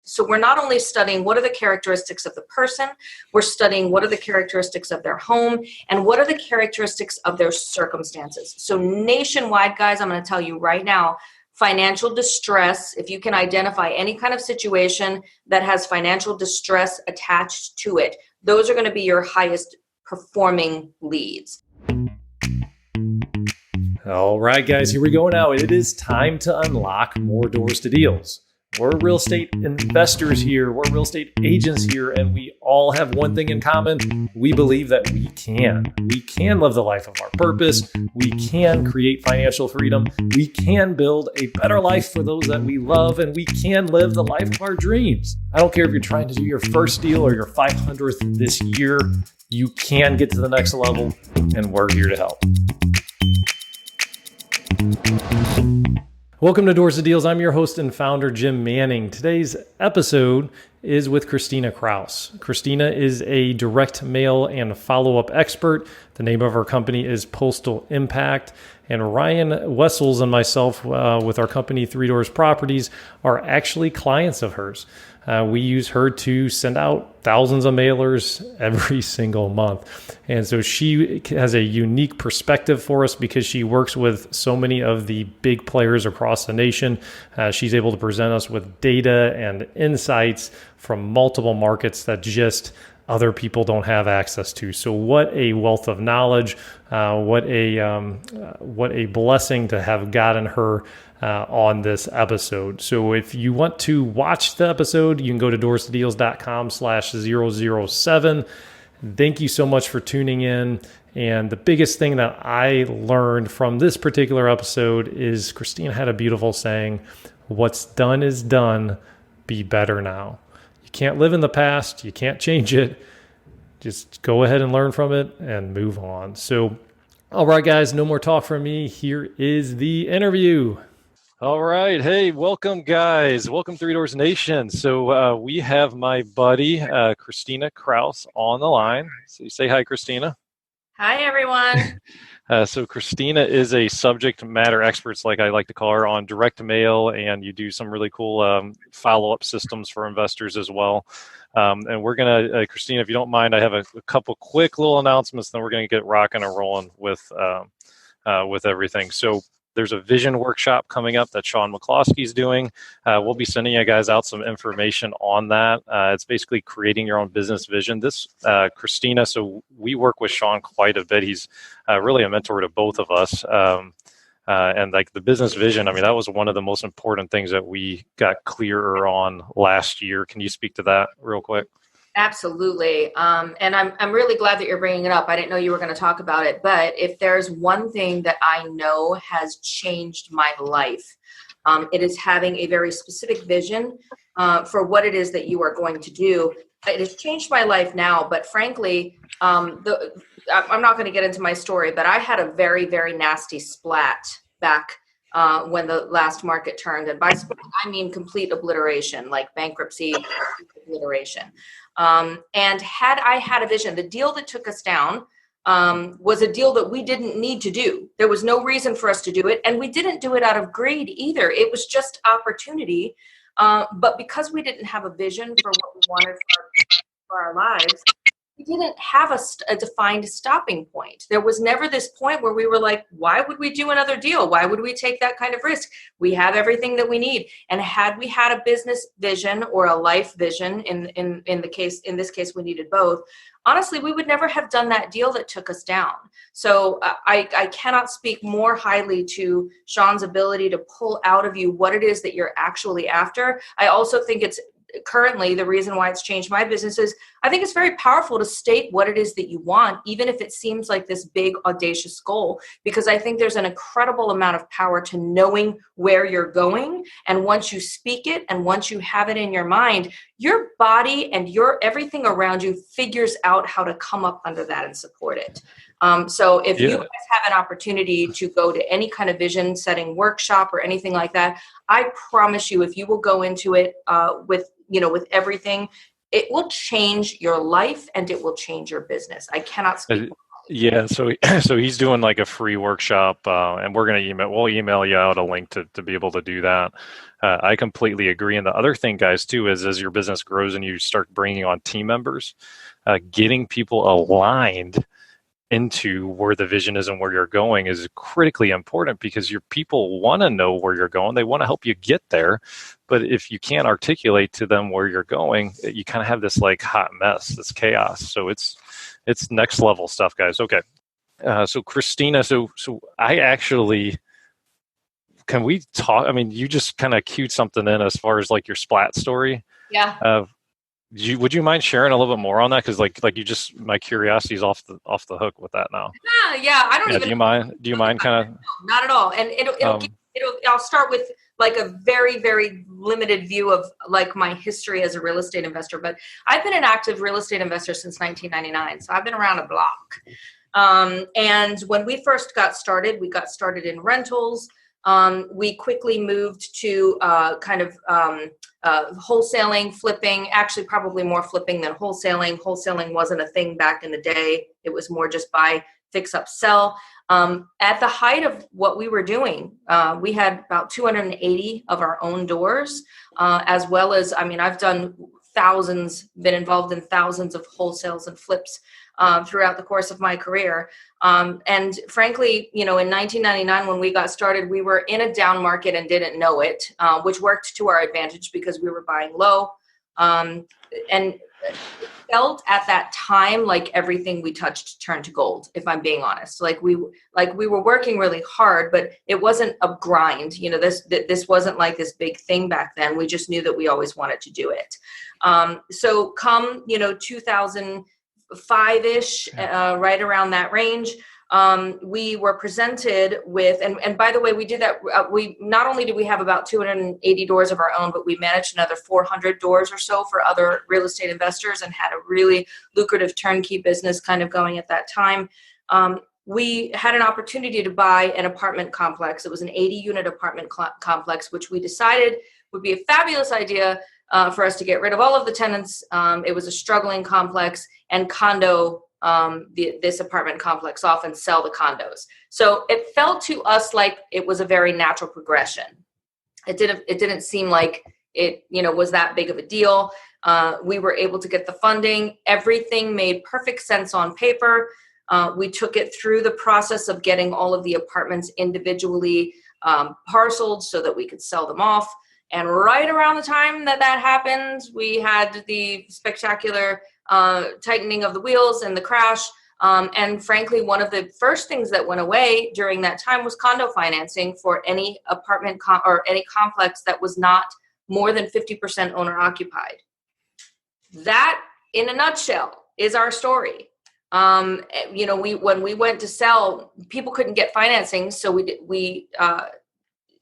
So we're not only studying what are the characteristics of the person, we're studying what are the characteristics of their home and what are the characteristics of their circumstances. So nationwide, guys, I'm going to tell you right now, financial distress, if you can identify any kind of situation that has financial distress attached to it, those are going to be your highest performing leads. All right, guys, here we go now. It is time to unlock more doors to deals. We're real estate investors here. We're real estate agents here, and we all have one thing in common. We believe that we can. We can live the life of our purpose. We can create financial freedom. We can build a better life for those that we love, and we can live the life of our dreams. I don't care if you're trying to do your first deal or your 500th this year. You can get to the next level, and we're here to help. Welcome to Doors to Deals. I'm your host and founder, Jim Manning. Today's episode is with Christina Krause. Christina is a direct mail and follow-up expert. The name of her company is Postal Impact. And Ryan Wessels and myself with our company, Three Doors Properties, are actually clients of hers. We use her to send out thousands of mailers every single month. And so she has a unique perspective for us because she works with so many of the big players across the nation. She's able to present us with data and insights from multiple markets that just other people don't have access to. So what a wealth of knowledge, what a blessing to have gotten her on this episode. So if you want to watch the episode, you can go to doorstodeals.com/007. Thank you so much for tuning in. And the biggest thing that I learned from this particular episode is Christina had a beautiful saying, "What's done is done, be better now." You can't live in the past. You can't change it. Just go ahead and learn from it and move on. So, all right, guys, no more talk from me. Here is the interview. All right. Hey, welcome, guys. Welcome, Three Doors Nation. So we have my buddy, Christina Krause, on the line. So you say hi, Christina. Hi, everyone. So Christina is a subject matter expert, like I like to call her, on direct mail, and you do some really cool follow-up systems for investors as well. And we're going to, Christina, if you don't mind, I have a couple quick little announcements, then we're going to get rocking and rolling with everything. So there's a vision workshop coming up that Sean McCloskey's doing. We'll be sending you guys out some information on that. It's basically creating your own business vision. This, Christina, so we work with Sean quite a bit. He's really a mentor to both of us. And like the business vision, I mean, that was one of the most important things that we got clearer on last year. Can you speak to that real quick? Absolutely. And I'm really glad that you're bringing it up. I didn't know you were going to talk about it, but if there's one thing that I know has changed my life, it is having a very specific vision for what it is that you are going to do. It has changed my life now, but frankly, I'm not going to get into my story, but I had a very, very nasty splat back when the last market turned. And by splat, I mean complete obliteration, like bankruptcy obliteration. And had I had a vision, the deal that took us down was a deal that we didn't need to do. There was no reason for us to do it. And we didn't do it out of greed either. It was just opportunity. But because we didn't have a vision for what we wanted for our lives, we didn't have a defined stopping point. There was never this point where we were like, why would we do another deal? Why would we take that kind of risk? We have everything that we need. And had we had a business vision or a life vision, in this case, we needed both. Honestly, we would never have done that deal that took us down. So I cannot speak more highly to Sean's ability to pull out of you what it is that you're actually after. I also think it's currently the reason why it's changed my business is I think it's very powerful to state what it is that you want, even if it seems like this big audacious goal, because I think there's an incredible amount of power to knowing where you're going. And once you speak it and once you have it in your mind, your body and everything around you figures out how to come up under that and support it. So if you guys have an opportunity to go to any kind of vision setting workshop or anything like that, I promise you, if you will go into it with everything, it will change your life and it will change your business. I cannot speak. Yeah, so so he's doing like a free workshop, and we'll email you out a link to be able to do that. I completely agree. And the other thing, guys, too, is as your business grows and you start bringing on team members, getting people aligned into where the vision is and where you're going is critically important because your people want to know where you're going. They want to help you get there. But if you can't articulate to them where you're going, you kind of have this like hot mess, this chaos. So it's next level stuff, guys. Okay. So Christina, so I actually, can we talk? I mean, you just kind of cued something in as far as like your splat story. Yeah. Would you mind sharing a little bit more on that? Because like you just, my curiosity is off the hook with that now. Yeah. I don't Yeah. even. Do you mind kind Not at all. And of? I'll start with like a very, very limited view of like my history as a real estate investor. But I've been an active real estate investor since 1999. So I've been around a block. And when we first got started, we got started in rentals. We quickly moved to wholesaling, flipping, actually probably more flipping than wholesaling. Wholesaling wasn't a thing back in the day. It was more just buy, fix up, sell. At the height of what we were doing, we had about 280 of our own doors, as well as, I mean, I've done been involved in thousands of wholesales and flips throughout the course of my career. And frankly, in 1999, when we got started, we were in a down market and didn't know it, which worked to our advantage because we were buying low. And it felt at that time like everything we touched turned to gold, if I'm being honest. Like we were working really hard, but it wasn't a grind. This wasn't like this big thing back then. We just knew that we always wanted to do it. So come, 2005-ish, right around that range, we were presented with, and by the way, we did that. We not only did we have about 280 doors of our own, but we managed another 400 doors or so for other real estate investors and had a really lucrative turnkey business kind of going at that time. We had an opportunity to buy an apartment complex. It was an 80-unit apartment complex, which we decided would be a fabulous idea for us to get rid of all of the tenants. It was a struggling complex, and condo this apartment complex off and sell the condos. So it felt to us like it was a very natural progression. It didn't seem like it was that big of a deal. We were able to get the funding. Everything made perfect sense on paper. We took it through the process of getting all of the apartments individually parceled so that we could sell them off. And right around the time that happened, we had the spectacular tightening of the wheels and the crash. And frankly, one of the first things that went away during that time was condo financing for any apartment or any complex that was not more than 50% owner occupied. That, in a nutshell, is our story. When we went to sell, people couldn't get financing, so we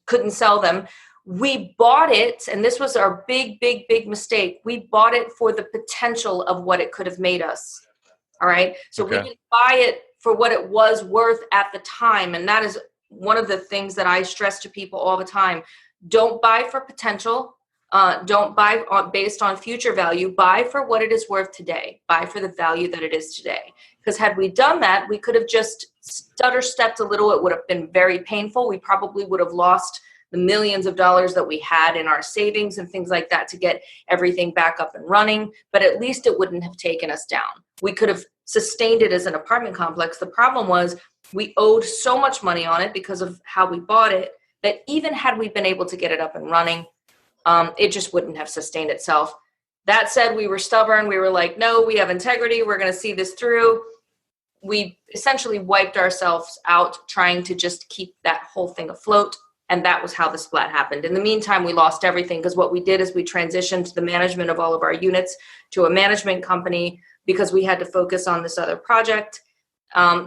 couldn't sell them. We bought it, and this was our big, big, big mistake. We bought it for the potential of what it could have made us. All right. So we didn't buy it for what it was worth at the time. And that is one of the things that I stress to people all the time. Don't buy for potential. Don't buy based on future value. Buy for what it is worth today. Buy for the value that it is today. Because had we done that, we could have just stutter-stepped a little. It would have been very painful. We probably would have lost the millions of dollars that we had in our savings and things like that to get everything back up and running. But at least it wouldn't have taken us down. We could have sustained it as an apartment complex. The problem was we owed so much money on it because of how we bought it that even had we been able to get it up and running, it just wouldn't have sustained itself. That said, we were stubborn. We were like, no, we have integrity. We're going to see this through. We essentially wiped ourselves out trying to just keep that whole thing afloat. And that was how the splat happened. In the meantime, we lost everything because what we did is we transitioned the management of all of our units to a management company because we had to focus on this other project.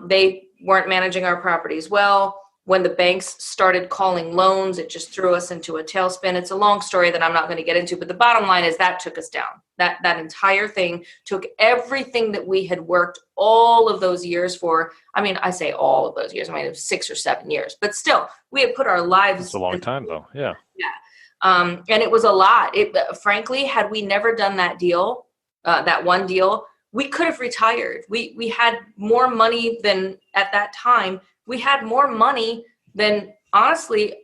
They weren't managing our properties well. When the banks started calling loans, it just threw us into a tailspin. It's a long story that I'm not going to get into, but the bottom line is that took us down. That entire thing took everything that we had worked all of those years for. I mean, I say all of those years. I mean, it was 6 or 7 years, but still, we had put our lives. It's a long time, though. Yeah. Yeah. And it was a lot. Frankly, had we never done that deal, that one deal, we could have retired. We had more money than at that time. We had more money than, honestly,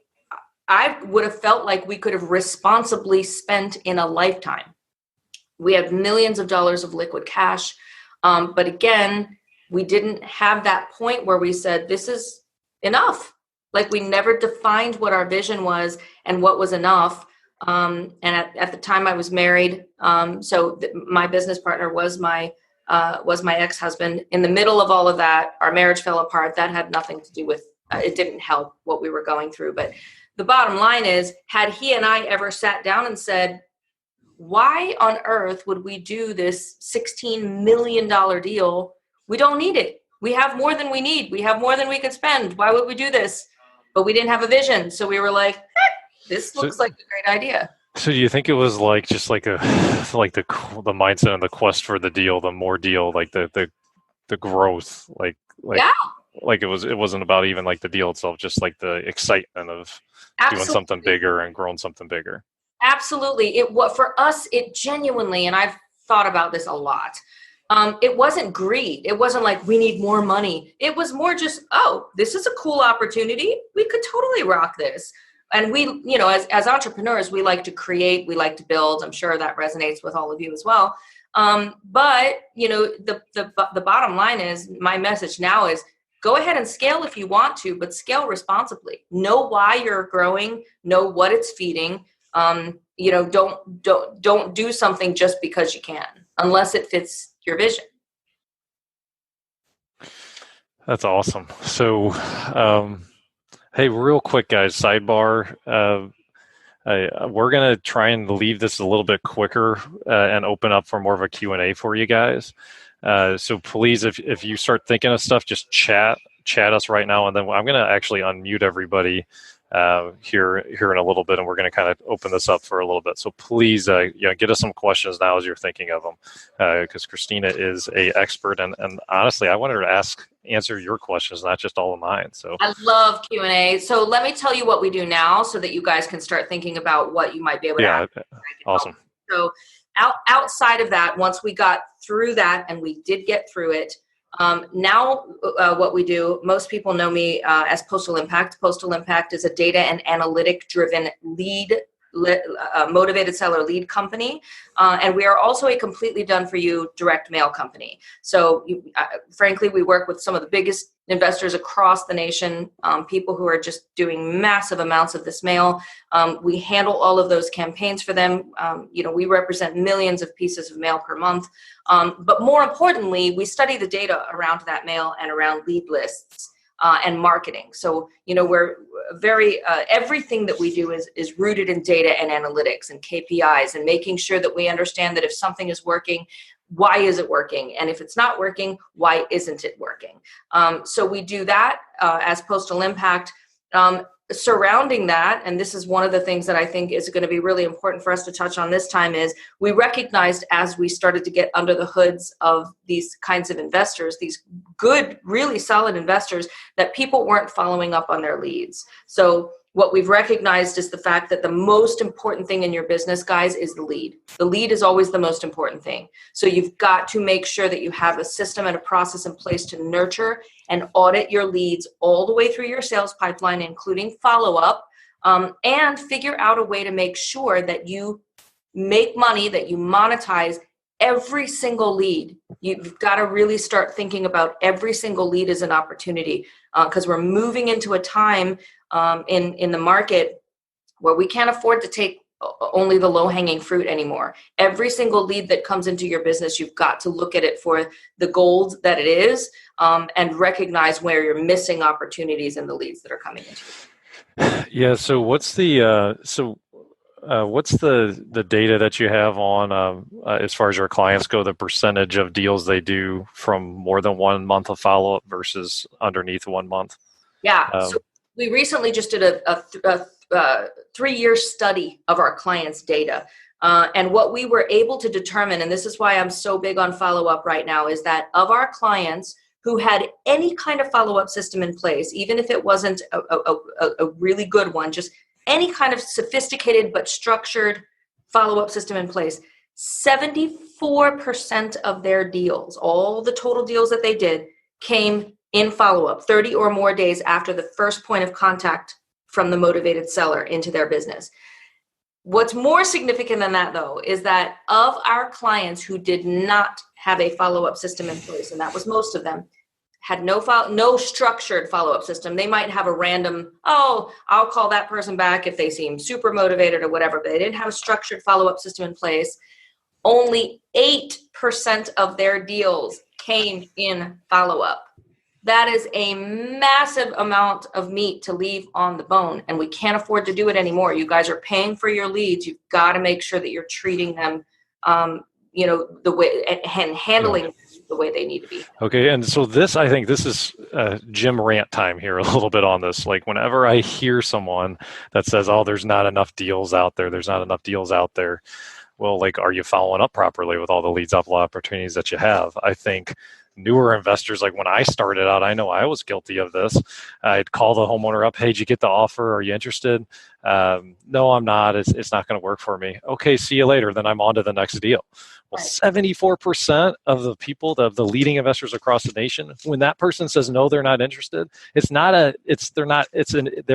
I would have felt like we could have responsibly spent in a lifetime. We have millions of dollars of liquid cash. But again, we didn't have that point where we said, this is enough. Like, we never defined what our vision was and what was enough. And at the time I was married. My business partner was my ex-husband. In the middle of all of that, our marriage fell apart. That had nothing to do with, it didn't help what we were going through. But the bottom line is, had he and I ever sat down and said, why on earth would we do this $16 million deal? We don't need it. We have more than we need. We have more than we could spend. Why would we do this? But we didn't have a vision. So we were like, this looks like a great idea. So do you think it was like just like the mindset and the quest for the deal, the more deal, like the growth, like yeah. Like it wasn't about even like the deal itself, just like the excitement of doing something bigger and growing something bigger. Absolutely. For us, it genuinely, and I've thought about this a lot. It wasn't greed. It wasn't like we need more money. It was more just, oh, this is a cool opportunity. We could totally rock this. And we, as entrepreneurs, we like to create, we like to build. I'm sure that resonates with all of you as well. But the bottom line is, my message now is, go ahead and scale if you want to, but scale responsibly. Know why you're growing. Know what it's feeding. Don't do something just because you can, unless it fits your vision. That's awesome. So, hey, real quick, guys, sidebar. We're going to try and leave this a little bit quicker and open up for more of a Q&A for you guys. So please, if you start thinking of stuff, just chat us right now. And then I'm going to actually unmute everybody here in a little bit, and we're going to kind of open this up for a little bit. So please, get us some questions now as you're thinking of them, because Christina is a expert, and honestly, I wanted her to answer your questions, not just all of mine. So I love Q&A. So let me tell you what we do now, so that you guys can start thinking about what you might be able to ask. Awesome. So outside of that, once we got through that, and we did get through it, now what we do, most people know me as Postal Impact. Postal Impact is a data and analytic driven motivated seller lead company. And we are also a completely done for you direct mail company. So frankly, we work with some of the biggest investors across the nation, people who are just doing massive amounts of this mail. We handle all of those campaigns for them. We represent millions of pieces of mail per month. But more importantly, we study the data around that mail and around lead lists. And marketing. So, we're very, everything that we do is rooted in data and analytics and KPIs, and making sure that we understand that if something is working, why is it working? And if it's not working, why isn't it working? So we do that as Postal Impact. Surrounding that, and this is one of the things that I think is going to be really important for us to touch on this time, is we recognized, as we started to get under the hoods of these kinds of investors, these good, really solid investors, that people weren't following up on their leads. So what we've recognized is the fact that the most important thing in your business, guys, is the lead. The lead is always the most important thing. So you've got to make sure that you have a system and a process in place to nurture and audit your leads all the way through your sales pipeline, including follow-up, and figure out a way to make sure that you make money, that you monetize every single lead. You've got to really start thinking about every single lead as an opportunity, because we're moving into a time in the market where we can't afford to take only the low-hanging fruit anymore. Every single lead that comes into your business, you've got to look at it for the gold that it is, and recognize where you're missing opportunities in the leads that are coming into it. Yeah. So what's the data that you have on as far as your clients go, the percentage of deals they do from more than 1 month of follow-up versus underneath 1 month? Yeah. So we recently just did a 3-year study of our clients' data. And what we were able to determine, and this is why I'm so big on follow-up right now, is that of our clients who had any kind of follow-up system in place, even if it wasn't a really good one, just any kind of sophisticated but structured follow-up system in place, 74% of their deals, all the total deals that they did, came in follow-up 30 or more days after the first point of contact from the motivated seller into their business. What's more significant than that, though, is that of our clients who did not have a follow-up system in place, and that was most of them, had no structured follow-up system. They might have a random, oh, I'll call that person back if they seem super motivated or whatever, but they didn't have a structured follow-up system in place. Only 8% of their deals came in follow-up. That is a massive amount of meat to leave on the bone, and we can't afford to do it anymore. You guys are paying for your leads. You've got to make sure that you're treating them, the way and handling the way they need to be. Okay, and so I think this is Jim rant time here a little bit on this. Like whenever I hear someone that says, "Oh, there's not enough deals out there," well, like, are you following up properly with all the leads opportunities that you have? I think newer investors, like when I started out, I know I was guilty of this. I'd call the homeowner up, "Hey, did you get the offer? Are you interested?" "No, I'm not. It's not going to work for me." "Okay, see you later." Then I'm on to the next deal. Well, 74% of the people, the leading investors across the nation, when that person says no, they're not interested. They're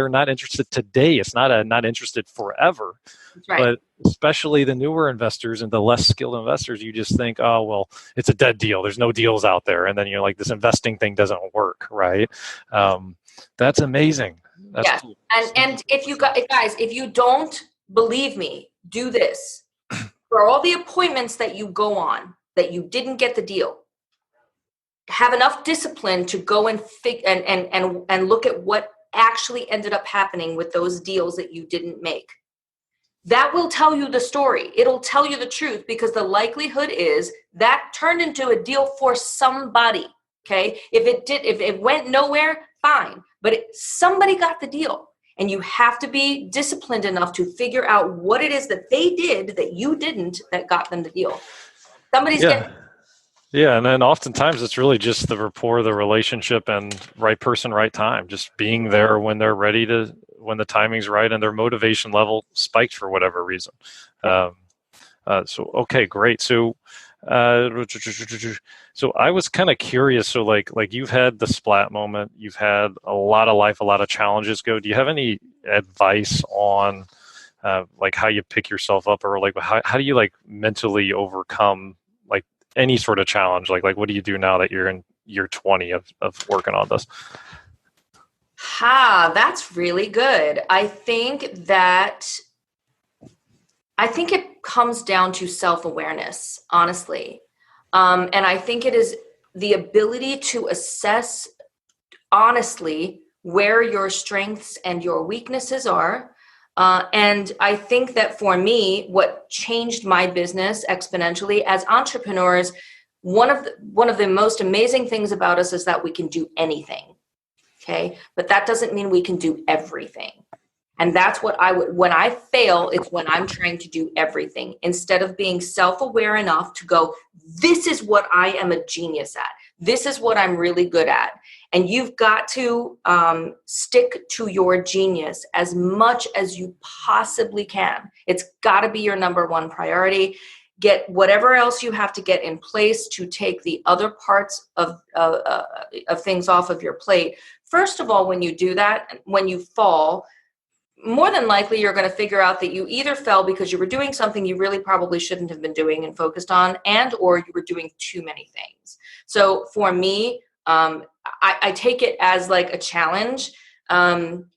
not interested today. It's not interested forever. Right. But especially the newer investors and the less skilled investors, you just think, oh, well, it's a dead deal. There's no deals out there. And then you're like, this investing thing doesn't work, right? That's amazing. That's cool. And if you guys, if you don't believe me, do this. For all the appointments that you go on that you didn't get the deal, have enough discipline to go and look at what actually ended up happening with those deals that you didn't make. That will tell you the story. It'll tell you the truth, because the likelihood is that turned into a deal for somebody. Okay. If it went nowhere, fine. But somebody got the deal. And you have to be disciplined enough to figure out what it is that they did that you didn't that got them the deal. Yeah, and then oftentimes it's really just the rapport, the relationship, and right person, right time. Just being there when they're ready when the timing's right and their motivation level spiked for whatever reason. Okay, great. So I was kind of curious. So like you've had the splat moment, you've had a lot of life, a lot of challenges go. Do you have any advice on like how you pick yourself up, or like how do you like mentally overcome like any sort of challenge? Like what do you do now that you're in year 20 of working on this? That's really good. I think it comes down to self-awareness, honestly. And I think it is the ability to assess honestly where your strengths and your weaknesses are. And I think that for me, what changed my business exponentially as entrepreneurs, one of the most amazing things about us is that we can do anything. Okay. But that doesn't mean we can do everything. And that's what when I fail, it's when I'm trying to do everything instead of being self-aware enough to go, this is what I am a genius at. This is what I'm really good at. And you've got to stick to your genius as much as you possibly can. It's got to be your number one priority. Get whatever else you have to get in place to take the other parts of things off of your plate. First of all, when you do that, when you fall, more than likely you're going to figure out that you either fell because you were doing something you really probably shouldn't have been doing and focused on, and or you were doing too many things. So for me, I take it as like a challenge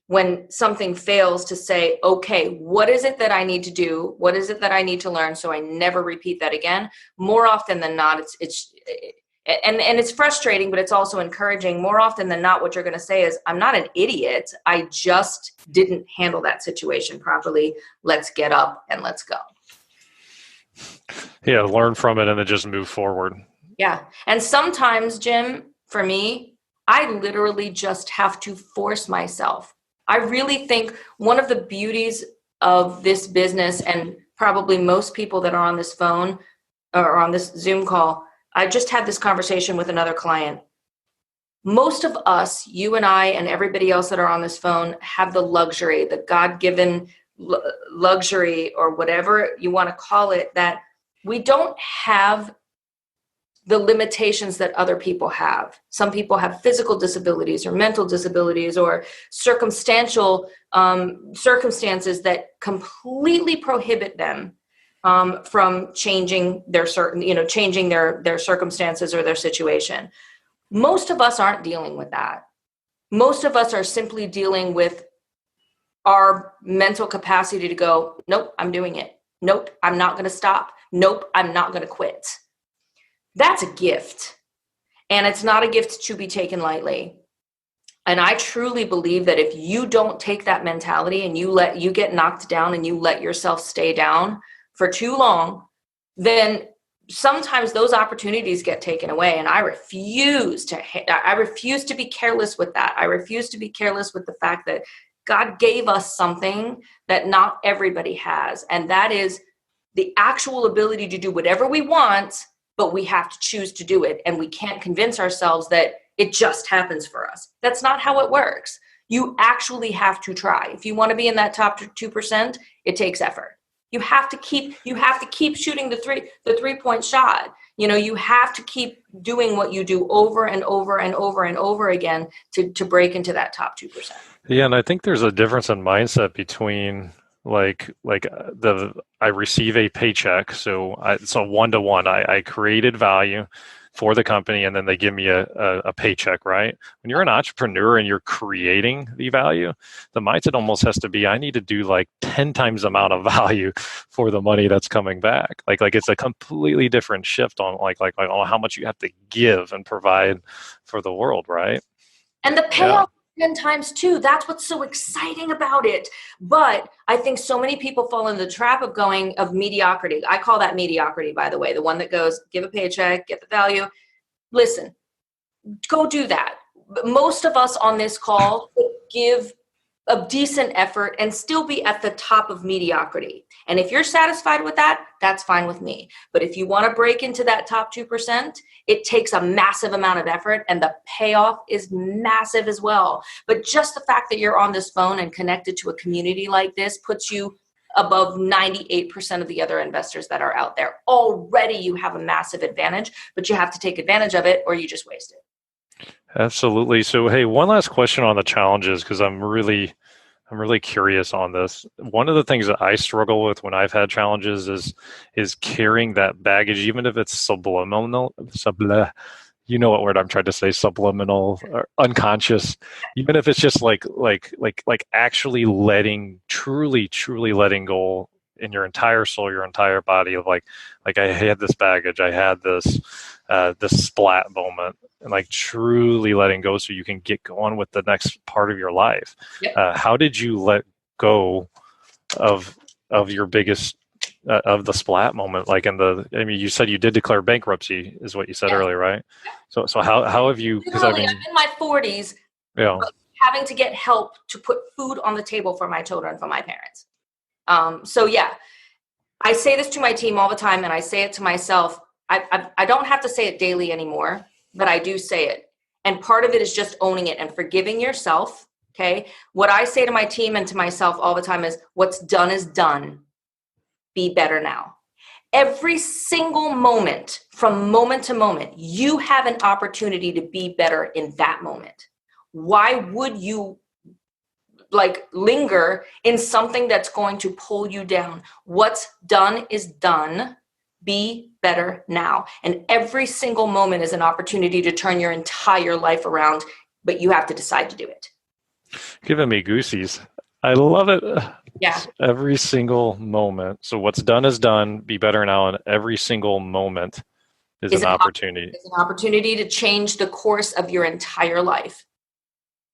when something fails to say, okay, what is it that I need to do? What is it that I need to learn so I never repeat that again? More often than not, and it's frustrating, but it's also encouraging. More often than not, what you're going to say is, I'm not an idiot. I just didn't handle that situation properly. Let's get up and let's go. Yeah, learn from it and then just move forward. Yeah. And sometimes, Jim, for me, I literally just have to force myself. I really think one of the beauties of this business, and probably most people that are on this phone or on this Zoom call, I just had this conversation with another client. Most of us, you and I and everybody else that are on this phone, have the luxury, the God-given luxury, or whatever you want to call it, that we don't have the limitations that other people have. Some people have physical disabilities or mental disabilities or circumstantial circumstances that completely prohibit them from changing their changing their circumstances or their situation. Most of us aren't dealing with that. Most of us are simply dealing with our mental capacity to go, nope, I'm doing it. Nope, I'm not going to stop. Nope, I'm not going to quit. That's a gift. And it's not a gift to be taken lightly. And I truly believe that if you don't take that mentality and you get knocked down and you let yourself stay down for too long, then sometimes those opportunities get taken away. And I refuse to be careless with that. I refuse to be careless with the fact that God gave us something that not everybody has. And that is the actual ability to do whatever we want, but we have to choose to do it. And we can't convince ourselves that it just happens for us. That's not how it works. You actually have to try. If you want to be in that top 2%, it takes effort. You have to keep shooting the 3-point shot. You have to keep doing what you do over and over and over and over again to break into that top 2%. Yeah, and I think there's a difference in mindset between I receive a paycheck, so it's a one-to-one. I created value for the company, and then they give me a paycheck, right? When you're an entrepreneur and you're creating the value, the mindset almost has to be, I need to do like 10 times the amount of value for the money that's coming back. Like it's a completely different shift on like how much you have to give and provide for the world, right? And the payoff 10 times too. That's what's so exciting about it. But I think so many people fall in the trap of mediocrity. I call that mediocrity, by the way, the one that goes, give a paycheck, get the value. Listen, go do that. Most of us on this call give a decent effort and still be at the top of mediocrity. And if you're satisfied with that, that's fine with me. But if you want to break into that top 2%, it takes a massive amount of effort, and the payoff is massive as well. But just the fact that you're on this phone and connected to a community like this puts you above 98% of the other investors that are out there. Already you have a massive advantage, but you have to take advantage of it or you just waste it. Absolutely. So, hey, one last question on the challenges, because I'm really curious on this. One of the things that I struggle with when I've had challenges is carrying that baggage, even if it's you know what word I'm trying to say, subliminal or unconscious, even if it's just like actually truly letting go in your entire soul, your entire body of like I had this baggage, I had this splat moment, and like truly letting go so you can get going with the next part of your life. Yep. How did you let go of your biggest of the splat moment? Like you said you did declare bankruptcy, is what you said earlier, right? So how have you? Because I'm in my 40s, having to get help to put food on the table for my children from my parents. I say this to my team all the time, and I say it to myself. I don't have to say it daily anymore, but I do say it. And part of it is just owning it and forgiving yourself. Okay. What I say to my team and to myself all the time is, what's done is done. Be better now. Every single moment, from moment to moment, you have an opportunity to be better in that moment. Why would you linger in something that's going to pull you down? What's done is done. Be better now. And every single moment is an opportunity to turn your entire life around, but you have to decide to do it. Giving me goosies. I love it. Yeah. Every single moment. So what's done is done. Be better now. And every single moment is an opportunity. It's an opportunity to change the course of your entire life.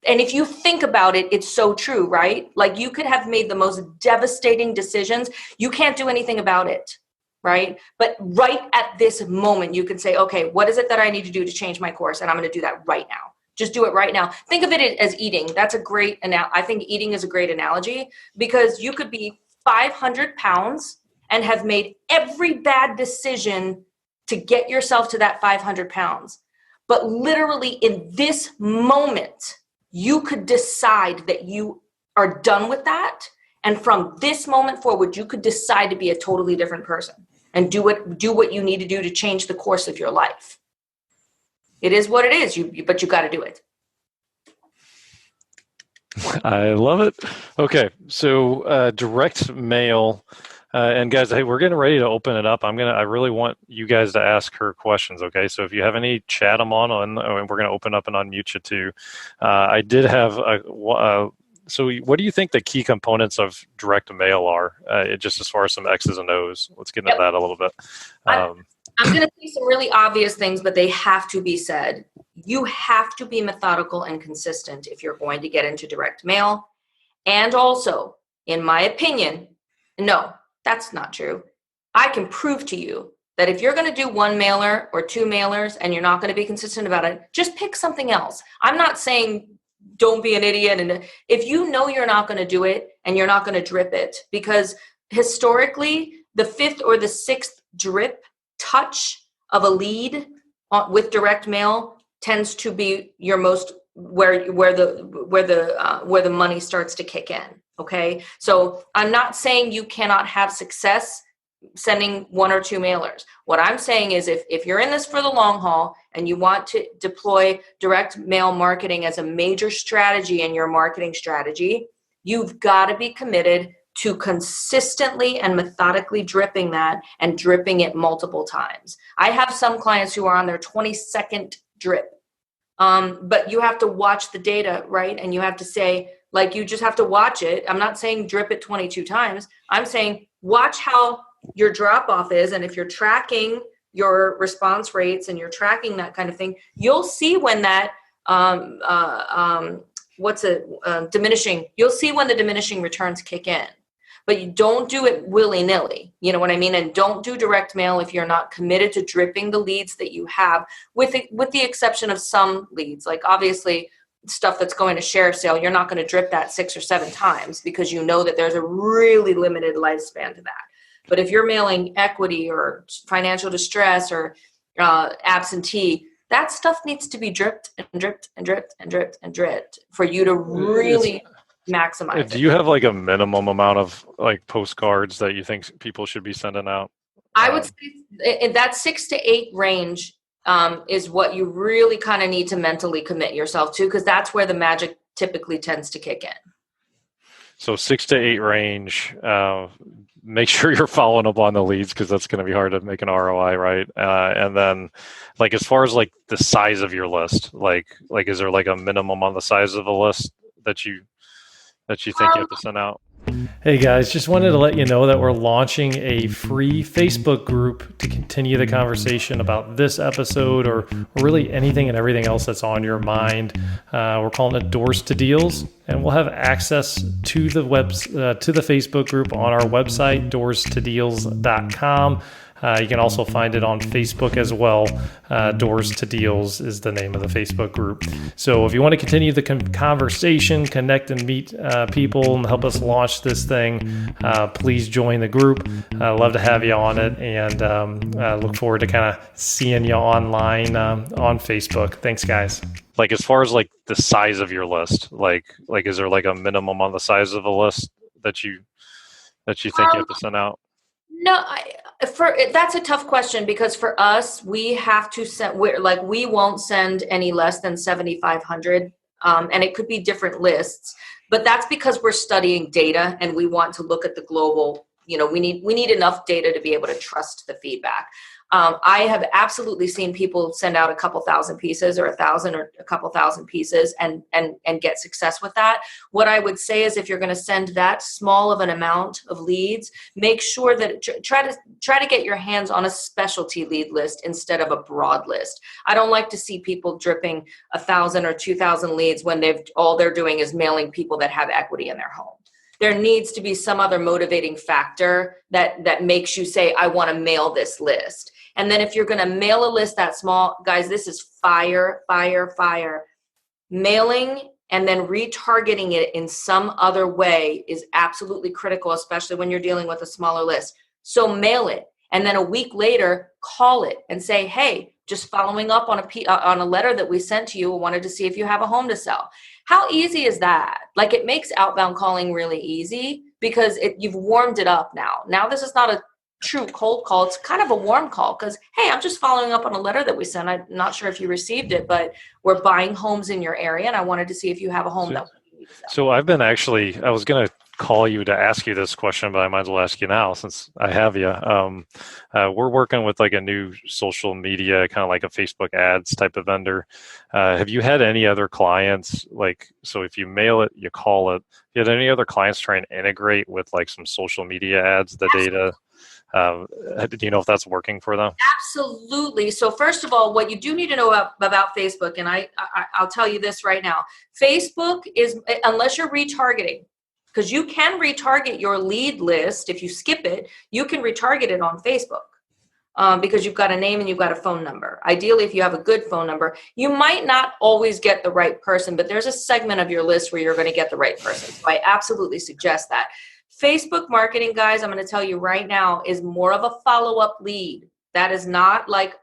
And if you think about it, it's so true, right? Like, you could have made the most devastating decisions. You can't do anything about it, right? But right at this moment, you can say, okay, what is it that I need to do to change my course? And I'm going to do that right now. Just do it right now. Think of it as eating. That's a great, I think eating is a great analogy, because you could be 500 pounds and have made every bad decision to get yourself to that 500 pounds. But literally in this moment, you could decide that you are done with that. And from this moment forward, you could decide to be a totally different person. and do what you need to do to change the course of your life. It is what it is, but you got to do it. I love it. Okay, so direct mail, and guys, hey, we're getting ready to open it up. I really want you guys to ask her questions. Okay, so if you have any, chat them on, and we're gonna open up and unmute you too. I did have so what do you think the key components of direct mail are? Just as far as some X's and O's. Let's get into that a little bit. I'm going to say some really obvious things, but they have to be said. You have to be methodical and consistent if you're going to get into direct mail. And also, in my opinion, no, that's not true. I can prove to you that if you're going to do one mailer or two mailers and you're not going to be consistent about it, just pick something else. I'm not saying don't be an idiot. And if you know you're not going to do it and you're not going to drip it, because historically, the fifth or the sixth drip touch of a lead with direct mail tends to be your most where the money starts to kick in. Okay, so I'm not saying you cannot have success sending one or two mailers. What I'm saying is if you're in this for the long haul and you want to deploy direct mail marketing as a major strategy in your marketing strategy, you've got to be committed to consistently and methodically dripping that and dripping it multiple times. I have some clients who are on their 22nd drip, but you have to watch the data, right? And you have to say, like, you just have to watch it. I'm not saying drip it 22 times. I'm saying watch how your drop off is. And if you're tracking your response rates and you're tracking that kind of thing, you'll see when that diminishing, you'll see when the diminishing returns kick in. But you don't do it willy-nilly, you know what I mean? And don't do direct mail if you're not committed to dripping the leads that you have, with the exception of some leads. Like, obviously, stuff that's going to share sale, you're not going to drip that 6 or 7 times because you know that there's a really limited lifespan to that. But if you're mailing equity or financial distress or absentee, that stuff needs to be dripped and dripped and dripped and dripped and dripped for you to really maximize Do you have like a minimum amount of like postcards that you think people should be sending out? I would say in that 6 to 8 range is what you really kind of need to mentally commit yourself to, because that's where the magic typically tends to kick in. So 6 to 8 range. Make sure you're following up on the leads, because that's going to be hard to make an ROI, right? And then, like, as far as like the size of your list, like is there like a minimum on the size of the list that you think you have to send out? Hey guys, just wanted to let you know that we're launching a free Facebook group to continue the conversation about this episode or really anything and everything else that's on your mind. We're calling it Doors to Deals, and we'll have access to the to the Facebook group on our website, doorstodeals.com. You can also find it on Facebook as well. Doors to Deals is the name of the Facebook group. So if you want to continue the conversation, connect and meet people and help us launch this thing, please join the group. I'd love to have you on it, and look forward to kind of seeing you online on Facebook. Thanks, guys. Like, as far as like the size of your list, like is there like a minimum on the size of the list that you think you have to send out? No, that's a tough question, because for us, we have to send. We won't send any less than 7,500, and it could be different lists. But that's because we're studying data, and we want to look at the global. You know, we need enough data to be able to trust the feedback. I have absolutely seen people send out a couple thousand pieces, or 1,000 or a couple thousand pieces, and get success with that. What I would say is, if you're going to send that small of an amount of leads, make sure that try to get your hands on a specialty lead list instead of a broad list. I don't like to see people dripping 1,000 or 2,000 leads when all they're doing is mailing people that have equity in their home. There needs to be some other motivating factor that makes you say, I want to mail this list. And then if you're going to mail a list that small, guys, this is fire. Mailing and then retargeting it in some other way is absolutely critical, especially when you're dealing with a smaller list. So mail it, and then a week later, call it and say, hey, just following up on a letter that we sent to you. We wanted to see if you have a home to sell. How easy is that? Like, it makes outbound calling really easy, because you've warmed it up now. Now this is not a true cold call. It's kind of a warm call because, hey, I'm just following up on a letter that we sent. I'm not sure if you received it, but we're buying homes in your area, and I wanted to see if you have a home that we need to sell. So I was going to call you to ask you this question, but I might as well ask you now since I have you. We're working with like a new social media, kind of like a Facebook ads type of vendor. Have you had any other clients, like, so if you mail it, you call it, you had any other clients try and integrate with like some social media ads, the data? Do you know if that's working for them? Absolutely. So first of all, what you do need to know about Facebook, and I'll tell you this right now, Facebook is, unless you're retargeting, because you can retarget your lead list. If you skip it, you can retarget it on Facebook. Because you've got a name and you've got a phone number. Ideally, if you have a good phone number, you might not always get the right person, but there's a segment of your list where you're going to get the right person. So I absolutely suggest that. Facebook marketing, guys, I'm going to tell you right now, is more of a follow-up lead. That is not like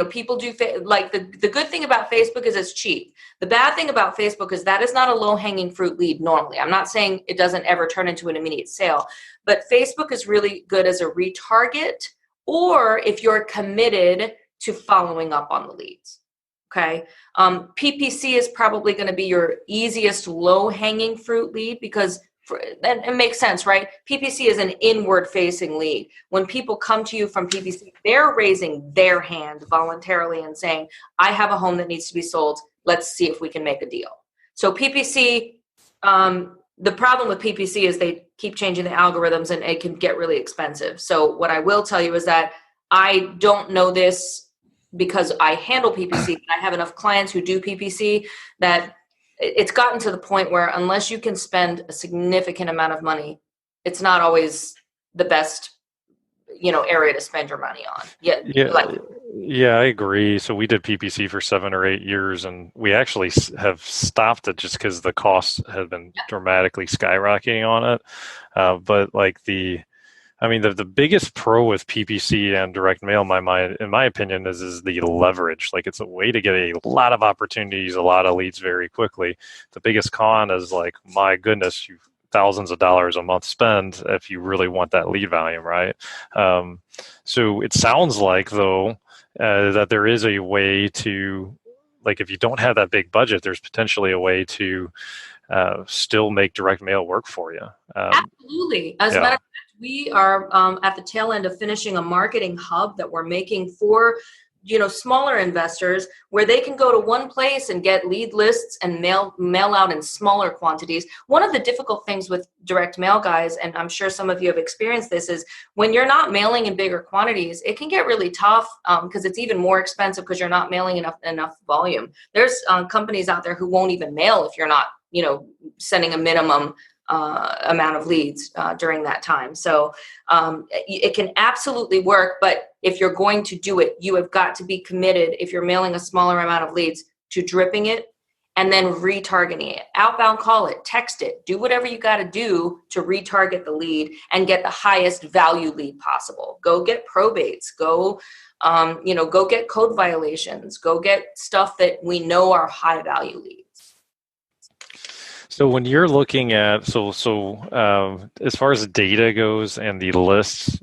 people do, like the good thing about Facebook is it's cheap. The bad thing about Facebook is that is not a low-hanging fruit lead normally. I'm not saying it doesn't ever turn into an immediate sale, but Facebook is really good as a retarget, or if you're committed to following up on the leads. Okay. PPC is probably going to be your easiest low-hanging fruit lead because and it makes sense, right? PPC is an inward-facing lead. When people come to you from PPC, they're raising their hand voluntarily and saying, I have a home that needs to be sold. Let's see if we can make a deal. So PPC, the problem with PPC is they keep changing the algorithms and it can get really expensive. So what I will tell you is that I don't know this because I handle PPC, but I have enough clients who do PPC that it's gotten to the point where unless you can spend a significant amount of money, it's not always the best, area to spend your money on. Yeah, I agree. So we did PPC for 7 or 8 years, and we actually have stopped it just because the costs have been dramatically skyrocketing on it. But like the biggest pro with PPC and direct mail, in my opinion, is the leverage. Like it's a way to get a lot of opportunities, a lot of leads very quickly. The biggest con is like, my goodness, you thousands of dollars a month spend if you really want that lead volume, right? So it sounds like though that there is a way to, like, if you don't have that big budget, there's potentially a way to still make direct mail work for you. Absolutely. As a matter of fact, we are at the tail end of finishing a marketing hub that we're making for, smaller investors where they can go to one place and get lead lists and mail out in smaller quantities. One of the difficult things with direct mail, guys, and I'm sure some of you have experienced this, is when you're not mailing in bigger quantities, it can get really tough because it's even more expensive because you're not mailing enough volume. There's companies out there who won't even mail if you're not, sending a minimum amount of leads during that time. So it can absolutely work, but if you're going to do it, you have got to be committed, if you're mailing a smaller amount of leads, to dripping it and then retargeting it. Outbound call it, text it, do whatever you got to do to retarget the lead and get the highest value lead possible. Go get probates, go get code violations, go get stuff that we know are high value leads. So when you're looking at, as far as data goes and the lists,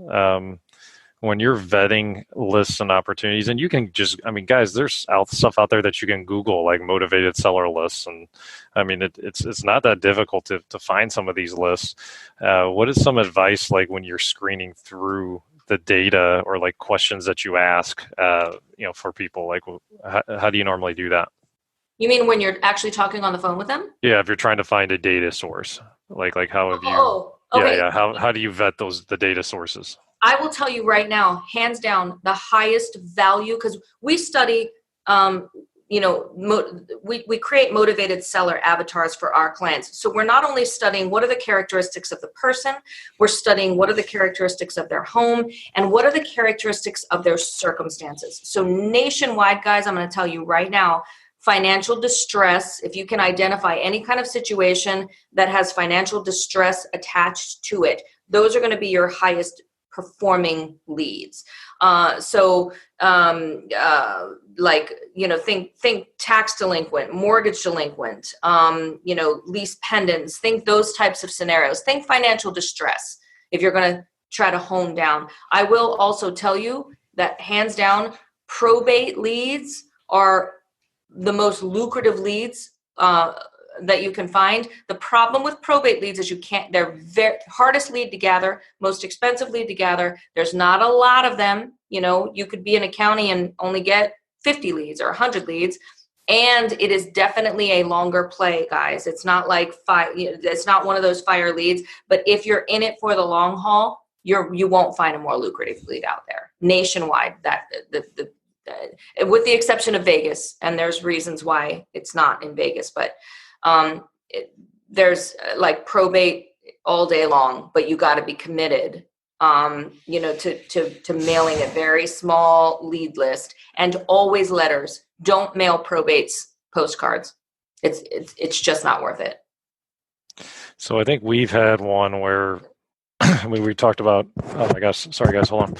when you're vetting lists and opportunities, and you can just, guys, there's stuff out there that you can Google, like motivated seller lists. And it's not that difficult to find some of these lists. What is some advice, like when you're screening through the data or like questions that you ask, for people, like how do you normally do that? You mean when you're actually talking on the phone with them? Yeah, if you're trying to find a data source, like how have you? Oh, okay. Yeah. How do you vet the data sources? I will tell you right now, hands down, the highest value, because we study, we create motivated seller avatars for our clients. So we're not only studying what are the characteristics of the person, we're studying what are the characteristics of their home and what are the characteristics of their circumstances. So nationwide, guys, I'm going to tell you right now, financial distress, if you can identify any kind of situation that has financial distress attached to it, those are going to be your highest performing leads. Think tax delinquent, mortgage delinquent, lease pendants, think those types of scenarios. Think financial distress. If you're going to try to hone down. I will also tell you that hands down, probate leads are the most lucrative leads that you can find. The problem with probate leads is they're very hardest lead to gather, most expensive lead to gather. There's not a lot of them. You could be in a county and only get 50 leads or 100 leads. And it is definitely a longer play, guys. It's not like it's not one of those fire leads, but if you're in it for the long haul, you won't find a more lucrative lead out there nationwide. With the exception of Vegas, and there's reasons why it's not in Vegas, but there's like probate all day long, but you got to be committed, to mailing a very small lead list, and always letters. Don't mail probates postcards. It's just not worth it. So I think we've had one where we talked about, oh my gosh, sorry guys, hold on.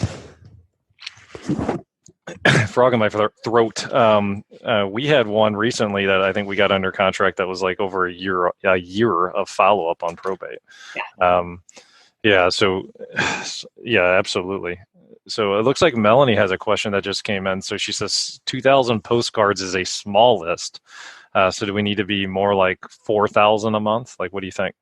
Frog in my throat. We had one recently that I think we got under contract that was like over a year of follow-up on probate. Yeah, absolutely. So it looks like Melanie has a question that just came in. So she says 2,000 postcards is a small list. So do we need to be more like 4,000 a month? Like, what do you think?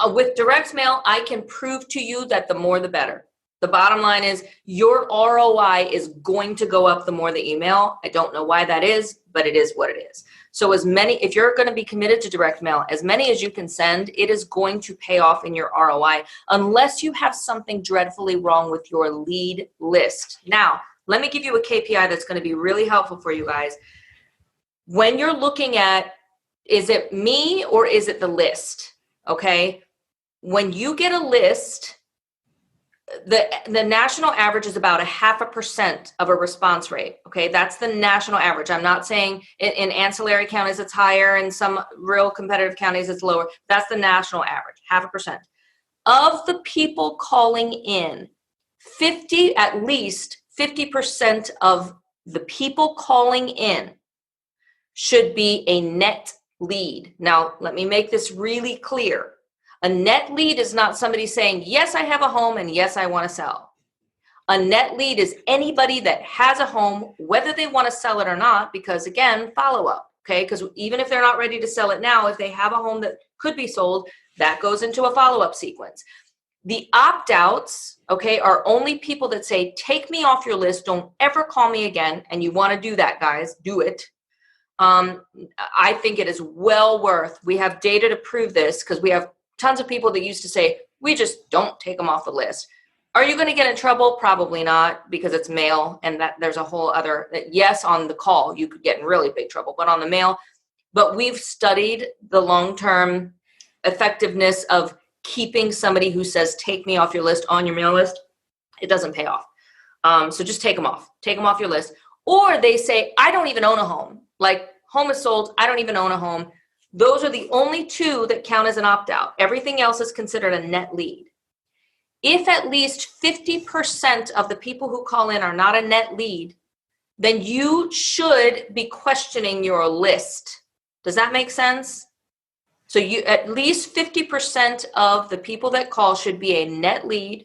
With direct mail, I can prove to you that the more the better. The bottom line is your ROI is going to go up the more the email. I don't know why that is, but it is what it is. So if you're going to be committed to direct mail, as many as you can send, it is going to pay off in your ROI unless you have something dreadfully wrong with your lead list. Now, let me give you a KPI that's going to be really helpful for you guys. When you're looking at, is it me or is it the list? Okay. When you get a list, the national average is about 0.5% of a response rate. Okay. That's the national average. I'm not saying in ancillary counties it's higher, in some real competitive counties it's lower. That's the national average, 0.5%. Of the people calling in, at least 50% of the people calling in should be a net lead. Now, let me make this really clear. A net lead is not somebody saying, yes, I have a home and yes, I want to sell. A net lead is anybody that has a home, whether they want to sell it or not, because again, follow up, okay? Because even if they're not ready to sell it now, if they have a home that could be sold, that goes into a follow-up sequence. The opt-outs, okay, are only people that say, take me off your list, don't ever call me again, and you want to do that, guys, do it. I think it is well worth, we have data to prove this, because we have tons of people that used to say, we just don't take them off the list. Are you going to get in trouble? Probably not, because it's mail, and that there's a whole other, yes, on the call, you could get in really big trouble, but on the mail, but we've studied the long-term effectiveness of keeping somebody who says, take me off your list on your mail list. It doesn't pay off. So just take them off your list. Or they say, I don't even own a home. Like, home is sold, I don't even own a home. Those are the only two that count as an opt-out. Everything else is considered a net lead. If at least 50% of the people who call in are not a net lead, then you should be questioning your list. Does that make sense? So at least 50% of the people that call should be a net lead,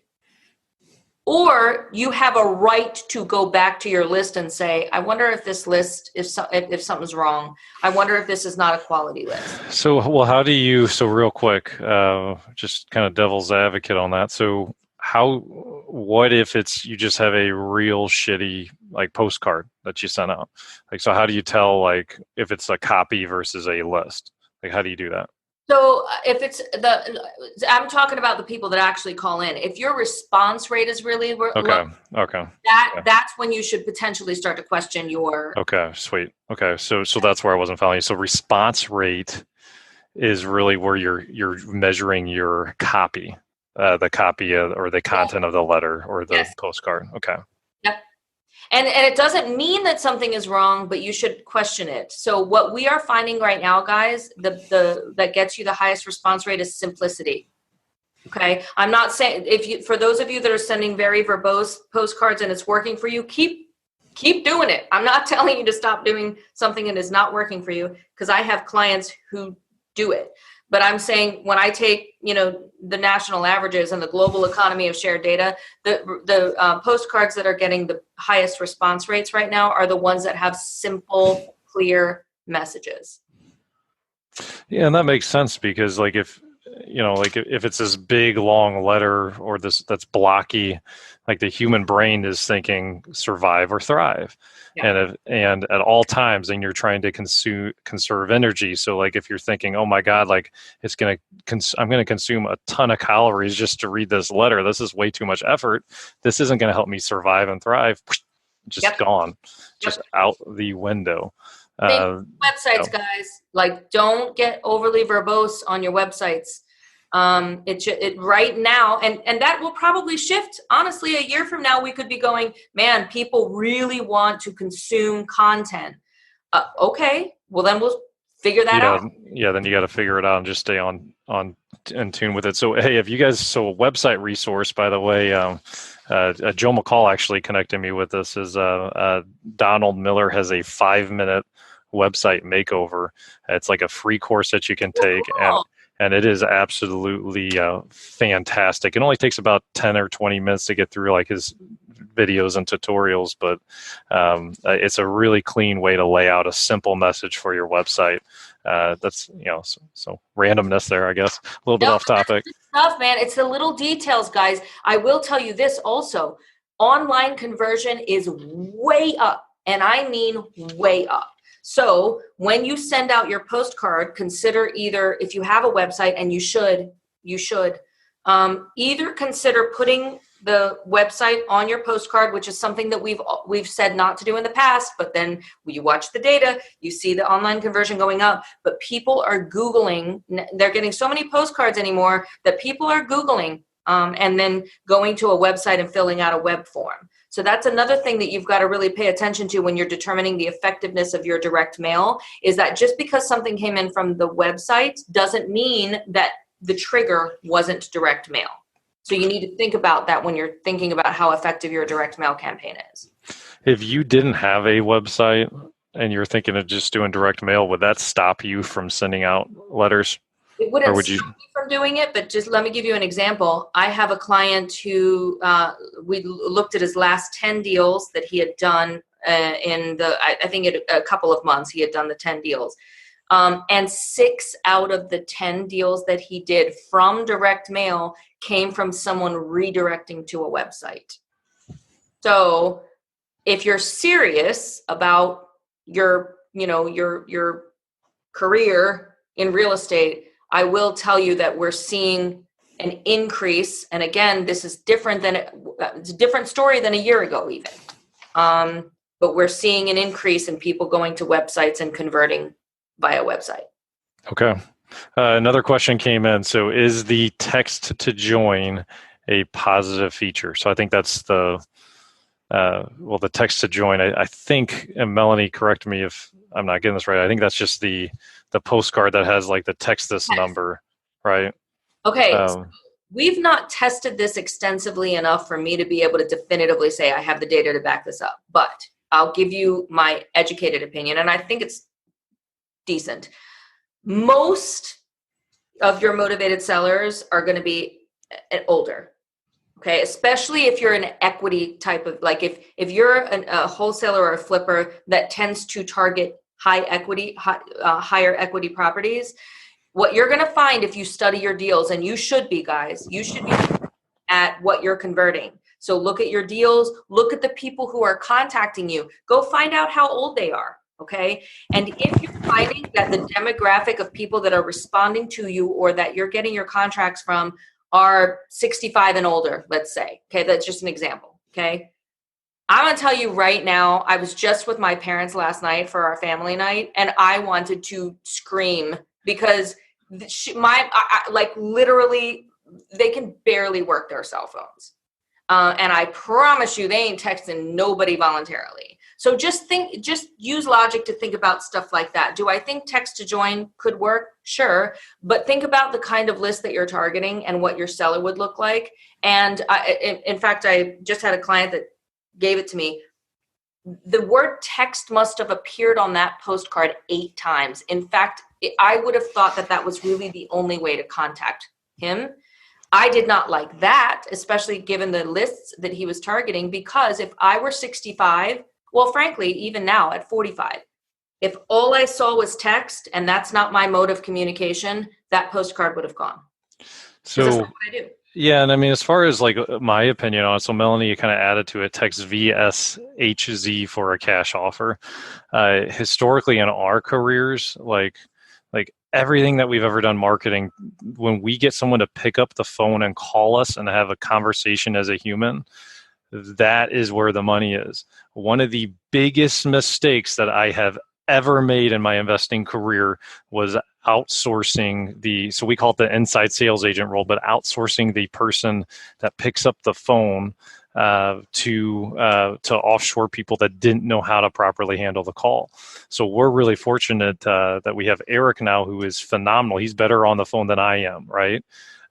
or you have a right to go back to your list and say, I wonder if this list, if something's wrong, I wonder if this is not a quality list. So real quick, just kind of devil's advocate on that. So what if you just have a real shitty like postcard that you sent out? Like, so how do you tell like if it's a copy versus a list? Like, how do you do that? So I'm talking about the people that actually call in. If your response rate is really low, that's when you should potentially start to question your. Okay, sweet. Okay, so that's where I wasn't following you. So response rate is really where you're measuring your copy, the copy or the content of the letter or the postcard. Okay. Yep. And it doesn't mean that something is wrong, but you should question it. So what we are finding right now, guys, that gets you the highest response rate is simplicity. Okay. I'm not saying for those of you that are sending very verbose postcards and it's working for you, keep doing it. I'm not telling you to stop doing something that is not working for you, because I have clients who do it. But I'm saying when I take, the national averages and the global economy of shared data, the postcards that are getting the highest response rates right now are the ones that have simple, clear messages. Yeah, and that makes sense because if it's this big long letter or that's blocky, like the human brain is thinking survive or thrive. Yeah. And at all times, and you're trying to conserve energy. So if you're thinking, oh my God, I'm going to consume a ton of calories just to read this letter. This is way too much effort. This isn't going to help me survive and thrive. Just gone, just out the window. Websites, guys, don't get overly verbose on your websites. It right now, and that will probably shift. Honestly, a year from now, we could be going, man, people really want to consume content. Okay, well then we'll figure that out. Yeah, then you got to figure it out and just stay on in tune with it. So hey, if you guys, a website resource, by the way, Joe McCall actually connected me with this. Is Donald Miller has a 5-minute website makeover. It's like a free course that you can take, and it is absolutely fantastic. It only takes about 10 or 20 minutes to get through his videos and tutorials, but it's a really clean way to lay out a simple message for your website. That's so randomness there, I guess, a little bit off topic. Stuff, man. It's the little details, guys. I will tell you this also: online conversion is way up, and I mean way up. So when you send out your postcard, consider either, if you have a website, and you should either consider putting the website on your postcard, which is something that we've said not to do in the past, but then when you watch the data, you see the online conversion going up. But people are Googling. They're getting so many postcards anymore that people are Googling and then going to a website and filling out a web form. So that's another thing that you've got to really pay attention to when you're determining the effectiveness of your direct mail, is that just because something came in from the website doesn't mean that the trigger wasn't direct mail. So you need to think about that when you're thinking about how effective your direct mail campaign is. If you didn't have a website and you're thinking of just doing direct mail, would that stop you from sending out letters? It wouldn't stop you from doing it, but just let me give you an example. I have a client who we looked at his last 10 deals that he had done I think a couple of months he had done the 10 deals. And 6 out of the 10 deals that he did from direct mail came from someone redirecting to a website. So if you're serious about your career in real estate, I will tell you that we're seeing an increase. And again, this is it's a different story than a year ago even. But we're seeing an increase in people going to websites and converting via website. Okay. Another question came in. So is the text to join a positive feature? So I think that's the text to join. I think, and Melanie, correct me if I'm not getting this right, I think that's just the postcard that has the text this number, right? Okay. So we've not tested this extensively enough for me to be able to definitively say I have the data to back this up, but I'll give you my educated opinion, and I think it's decent. Most of your motivated sellers are going to be older. Okay, especially if you're an equity type of, if you're a wholesaler or a flipper that tends to target higher equity properties, what you're going to find if you study your deals, and you should be, guys, you should be at what you're converting. So look at your deals, look at the people who are contacting you, go find out how old they are. Okay. And if you're finding that the demographic of people that are responding to you or that you're getting your contracts from are 65 and older, let's say, okay, that's just an example. Okay. I'm going to tell you right now, I was just with my parents last night for our family night, and I wanted to scream because literally they can barely work their cell phones. And I promise you, they ain't texting nobody voluntarily. So just use logic to think about stuff like that. Do I think text to join could work? Sure. But think about the kind of list that you're targeting and what your seller would look like. And in fact, I just had a client that gave it to me. The word text must have appeared on that postcard 8 times. In fact, I would have thought that that was really the only way to contact him. I did not like that, especially given the lists that he was targeting, because if I were 65, well, frankly, even now at 45, if all I saw was text and that's not my mode of communication, that postcard would have gone. So that's not what I do. Yeah, and I mean, as far as like my opinion on it, so Melanie kind of added to it, text VSHZ for a cash offer. Historically, in our careers, like everything that we've ever done marketing, when we get someone to pick up the phone and call us and have a conversation as a human, that is where the money is. One of the biggest mistakes that I have ever made in my investing career was outsourcing so we call it the inside sales agent role, but outsourcing the person that picks up the phone to offshore people that didn't know how to properly handle the call. So we're really fortunate that we have Eric now, who is phenomenal. He's better on the phone than I am, right?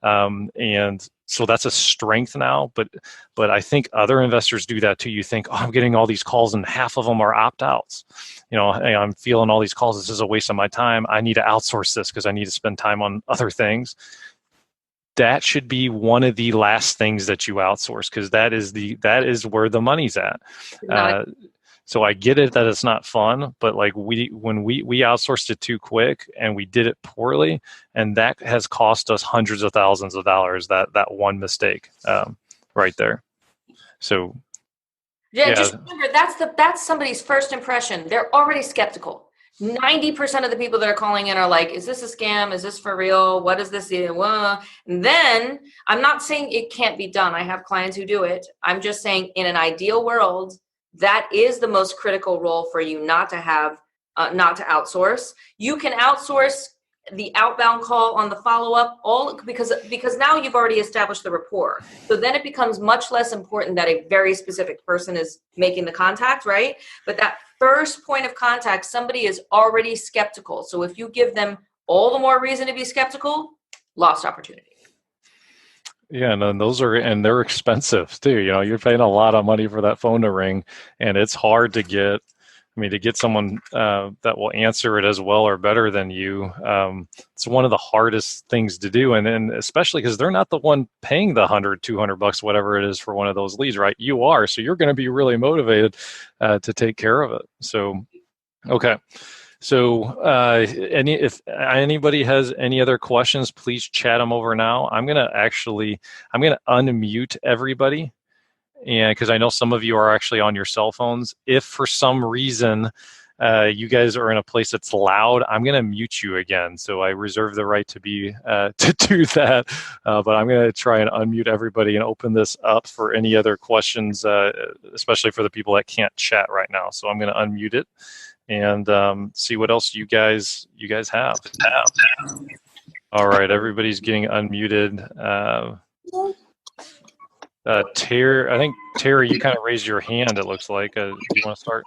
And so that's a strength now, but I think other investors do that too. You think, oh, I'm getting all these calls and half of them are opt-outs. You know, hey, I'm feeling all these calls. This is a waste of my time. I need to outsource this because I need to spend time on other things. That should be one of the last things that you outsource, because that is where the money's at. So I get it that it's not fun, but like when we outsourced it too quick and we did it poorly, and that has cost us hundreds of thousands of dollars, that one mistake right there. So yeah, just remember that's somebody's first impression. They're already skeptical. 90% of the people that are calling in are like, is this a scam? Is this for real? What is this? And then I'm not saying it can't be done. I have clients who do it. I'm just saying in an ideal world, that is the most critical role for you not to have, not to outsource. You can outsource the outbound call on the follow-up, all because now you've already established the rapport. So then it becomes much less important that a very specific person is making the contact, right? But that first point of contact, somebody is already skeptical. So if you give them all the more reason to be skeptical, lost opportunity. Yeah, and then they're expensive too. You know, you're paying a lot of money for that phone to ring, and it's hard to get. I mean, to get someone that will answer it as well or better than you, it's one of the hardest things to do. And especially because they're not the one paying the $100-$200, whatever it is for one of those leads, right? You are, so you're going to be really motivated to take care of it. So, okay. So if anybody has any other questions, please chat them over now. I'm going to unmute everybody. And because I know some of you are actually on your cell phones. If for some reason you guys are in a place that's loud, I'm going to mute you again. So I reserve the right to do that. But I'm going to try and unmute everybody and open this up for any other questions, especially for the people that can't chat right now. So I'm going to unmute it and see what else you guys have. All right, everybody's getting unmuted. Terry, I think Terry, you kind of raised your hand. It looks like. Do you want to start?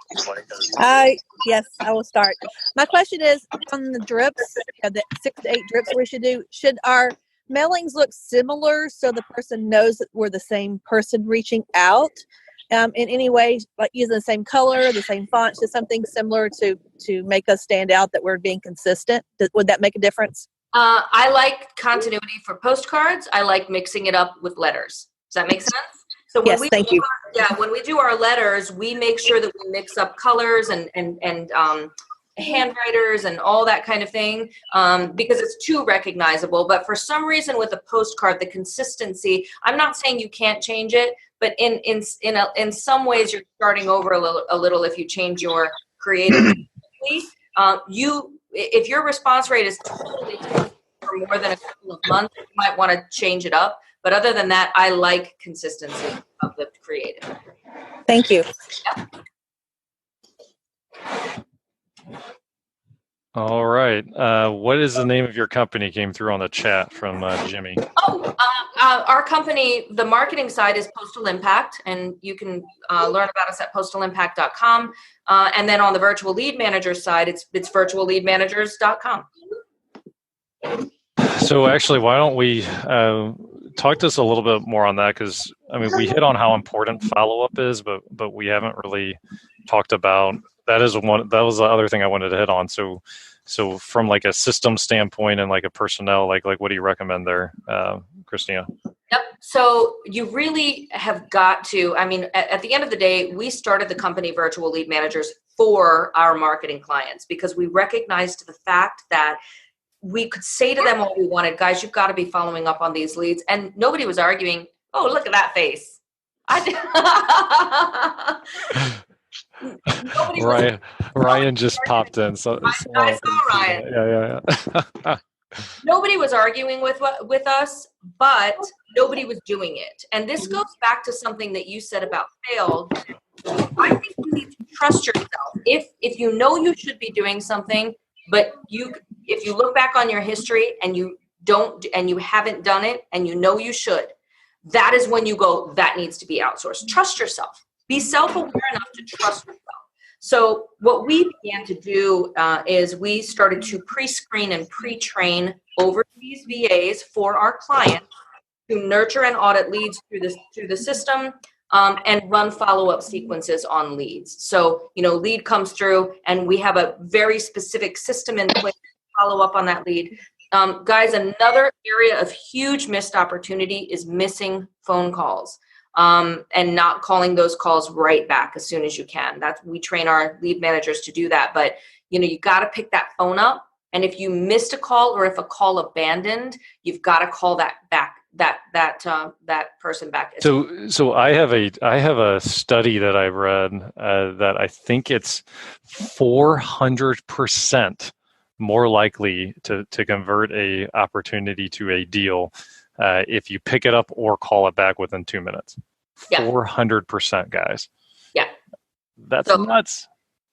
Yes, I will start. My question is on the drips, the 6 to 8 drips we should do. Should our mailings look similar so the person knows that we're the same person reaching out in any way, like using the same color, the same font, just something similar to make us stand out that we're being consistent? Would that make a difference? I like continuity for postcards. I like mixing it up with letters. Does that make sense? So when when we do our letters, we make sure that we mix up colors and handwriters and all that kind of thing because it's too recognizable. But for some reason with a postcard, the consistency, I'm not saying you can't change it, but in some ways you're starting over a little if you change your creative. If your response rate is totally for more than a couple of months, you might want to change it up. But other than that, I like consistency of the creative. Thank you. Yeah. All right. What is the name of your company? Came through on the chat from Jimmy. Our company, the marketing side is Postal Impact, and you can learn about us at postalimpact.com. And then on the virtual lead manager side, it's virtualleadmanagers.com. So actually, why don't we talk to us a little bit more on that? Because I mean, we hit on how important follow-up is, but we haven't really talked about that is one. That was the other thing I wanted to hit on. So from like a system standpoint and like a personnel, like what do you recommend there, Christina? Yep. So you really have got to, I mean, at the end of the day, we started the company Virtual Lead Managers for our marketing clients because we recognized the fact that we could say to them what we wanted. Guys, you've got to be following up on these leads. And nobody was arguing, oh, look at that face. Ryan just popped in. So I saw Ryan. Yeah. Nobody was arguing with us, but nobody was doing it. And this goes back to something that you said about failed. I think you need to trust yourself. If you know you should be doing something, but if you look back on your history and you haven't done it and you know you should, that is when you go, that needs to be outsourced. Trust yourself. Be self-aware enough to trust yourself. So what we began to do is we started to pre-screen and pre-train overseas VAs for our clients to nurture and audit leads through the system and run follow-up sequences on leads. So, lead comes through and we have a very specific system in place to follow up on that lead. Guys, another area of huge missed opportunity is missing phone calls. And not calling those calls right back as soon as you can. We train our lead managers to do that. But, you got to pick that phone up. And if you missed a call or if a call abandoned, you've got to call that back, that person back. So I have a study that I read that I think it's 400% more likely to convert a opportunity to a deal if you pick it up or call it back within 2 minutes. Yeah. 400%, guys. Yeah. That's nuts.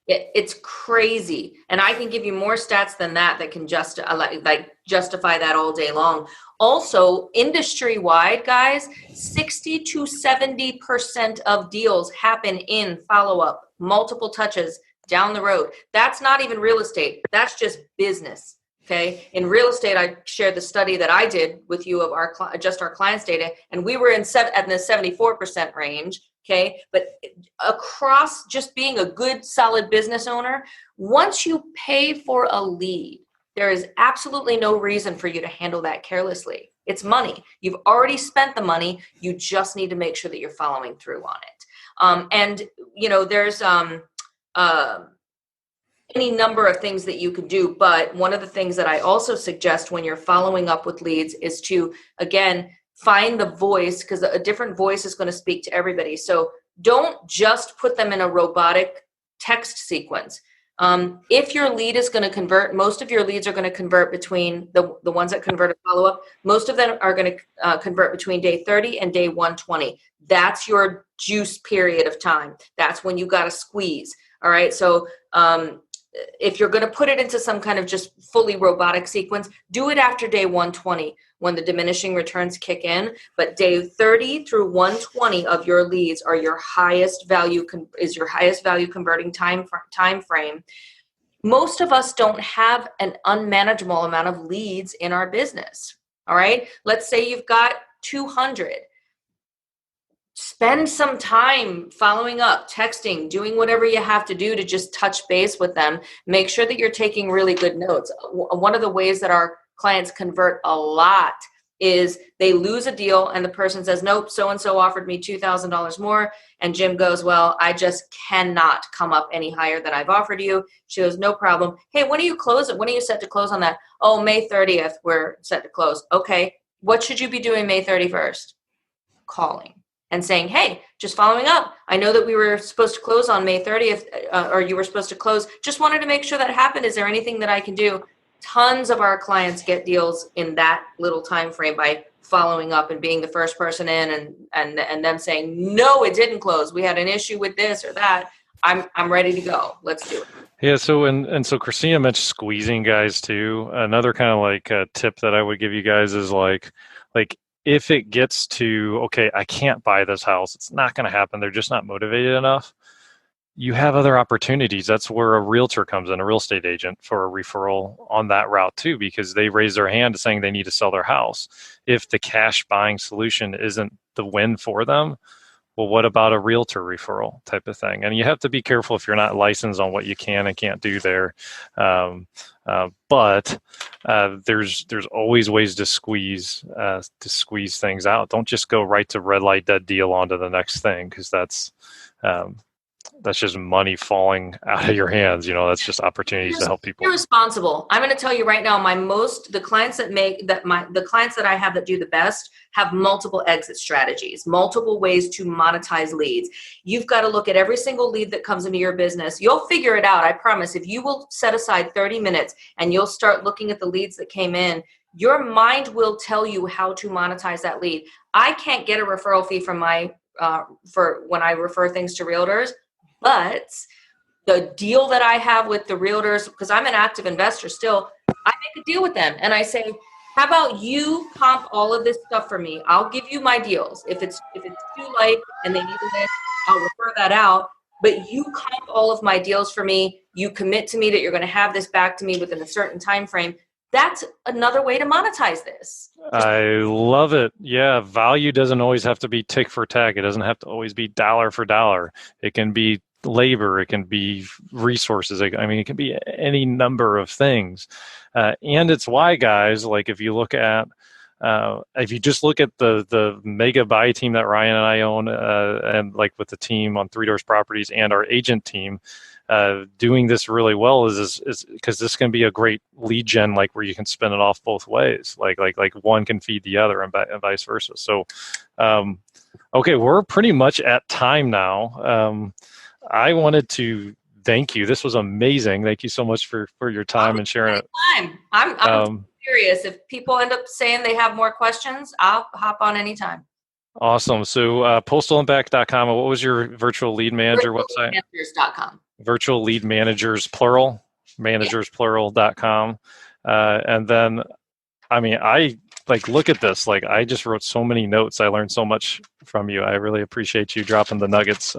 It's crazy. And I can give you more stats than that can justify that all day long. Also, industry-wide, guys, 60 to 70% of deals happen in follow-up, multiple touches down the road. That's not even real estate. That's just business. Okay. In real estate, I shared the study that I did with you of our clients' data, and we were in the 74% range. Okay. But across just being a good, solid business owner, once you pay for a lead, there is absolutely no reason for you to handle that carelessly. It's money. You've already spent the money. You just need to make sure that you're following through on it. There's any number of things that you could do. But one of the things that I also suggest when you're following up with leads is to, again, find the voice, because a different voice is going to speak to everybody. So don't just put them in a robotic text sequence. If your lead is going to convert, most of your leads are going to convert between the ones that convert a follow-up. Most of them are going to convert between day 30 and day 120. That's your juice period of time. That's when you got to squeeze. All right. So, if you're going to put it into some kind of just fully robotic sequence, do it after day 120 when the diminishing returns kick in. But day 30 through 120 of your leads are your highest value converting time frame. Most of us don't have an unmanageable amount of leads in our business. All right. Let's say you've got 200. Spend some time following up, texting, doing whatever you have to do to just touch base with them. Make sure that you're taking really good notes. One of the ways that our clients convert a lot is they lose a deal and the person says, nope, so-and-so offered me $2,000 more. And Jim goes, well, I just cannot come up any higher than I've offered you. She goes, no problem. Hey, when are you closing? When are you set to close on that? Oh, May 30th, we're set to close. Okay. What should you be doing May 31st? Calling and saying, hey, just following up. I know that we were supposed to close on May 30th, or you were supposed to close. Just wanted to make sure that happened. Is there anything that I can do? Tons of our clients get deals in that little time frame by following up and being the first person in and them saying, no, it didn't close. We had an issue with this or that. I'm ready to go. Let's do it. Yeah. So, so Christina mentioned squeezing, guys, too. Another kind of like a tip that I would give you guys is like if it gets to, okay, I can't buy this house, it's not going to happen, they're just not motivated enough, you have other opportunities. That's where a realtor comes in, a real estate agent, for a referral on that route too, because they raise their hand saying they need to sell their house. If the cash buying solution isn't the win for them, Well, what about a realtor referral type of thing? And you have to be careful if you're not licensed on what you can and can't do there. But there's always ways to squeeze things out. Don't just go right to red light, dead deal onto the next thing, because that's just money falling out of your hands. That's just opportunities to help people. Irresponsible. I'm going to tell you right now, the clients that I have that do the best have multiple exit strategies, multiple ways to monetize leads. You've got to look at every single lead that comes into your business. You'll figure it out. I promise. If you will set aside 30 minutes and you'll start looking at the leads that came in, your mind will tell you how to monetize that lead. I can't get a referral fee from for when I refer things to realtors. But the deal that I have with the realtors, because I'm an active investor still, I make a deal with them and I say, how about you comp all of this stuff for me? I'll give you my deals. If it's too light and they need a list, I'll refer that out. But you comp all of my deals for me. You commit to me that you're going to have this back to me within a certain time frame. That's another way to monetize this. I love it. Yeah, value doesn't always have to be tick for tack. It doesn't have to always be dollar for dollar. It can be labor, it can be resources. It can be any number of things. And it's why, guys, like if you just look at the mega buy team that Ryan and I own, and like with the team on Three Doors Properties and our agent team, doing this really well is because this can be a great lead gen, like where you can spin it off both ways, like one can feed the other and vice versa. So, okay, we're pretty much at time now. I wanted to thank you. This was amazing. Thank you so much for your time and sharing it. I'm curious. If people end up saying they have more questions, I'll hop on anytime. Awesome. So postalandback.com. What was your virtual lead manager website? Virtualleadmanagers.com. Virtual lead managers, plural, managersplural.com. And then, I look at this. I just wrote so many notes. I learned so much from you. I really appreciate you dropping the nuggets.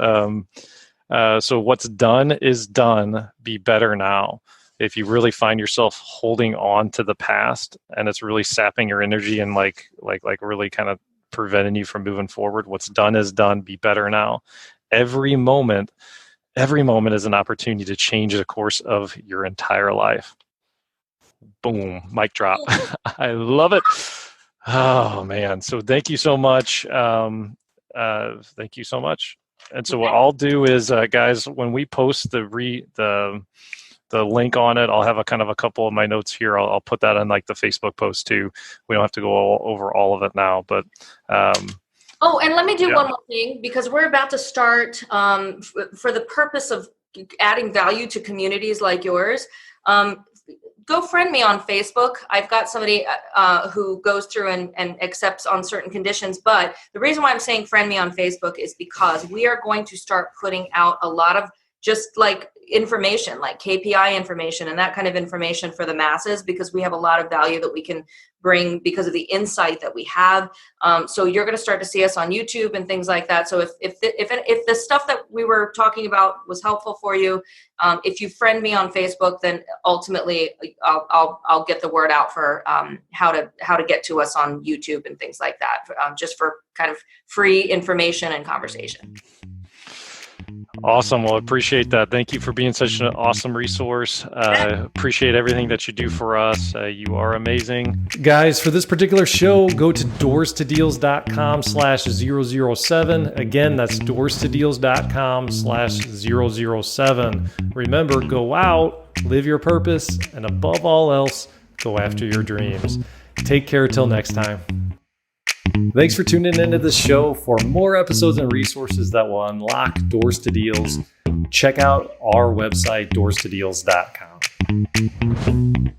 So what's done is done. Be better now. If you really find yourself holding on to the past and it's really sapping your energy and really kind of preventing you from moving forward, what's done is done. Be better now. Every moment is an opportunity to change the course of your entire life. Boom, mic drop. I love it. Oh man. So thank you so much. Thank you so much. And so what I'll do is, guys, when we post the link on it, I'll have a couple of my notes here. I'll put that in the Facebook post too. We don't have to go over all of it now, but. Oh, and let me do one more thing, because we're about to start, for the purpose of adding value to communities like yours. Go friend me on Facebook. I've got somebody who goes through and accepts on certain conditions. But the reason why I'm saying friend me on Facebook is because we are going to start putting out a lot of just information, like KPI information and that kind of information for the masses, because we have a lot of value that we can bring because of the insight that we have. So you're going to start to see us on YouTube and things like that. So if the stuff that we were talking about was helpful for you, if you friend me on Facebook, then ultimately I'll get the word out for how to get to us on YouTube and things like that, just for kind of free information and conversation. Awesome. Well, I appreciate that. Thank you for being such an awesome resource. Appreciate everything that you do for us. You are amazing. Guys, for this particular show, go to doorstodeals.com/007. Again, that's doorstodeals.com/007. Remember, go out, live your purpose, and above all else, go after your dreams. Take care till next time. Thanks for tuning into this show. For more episodes and resources that will unlock doors to deals, check out our website, doorstodeals.com.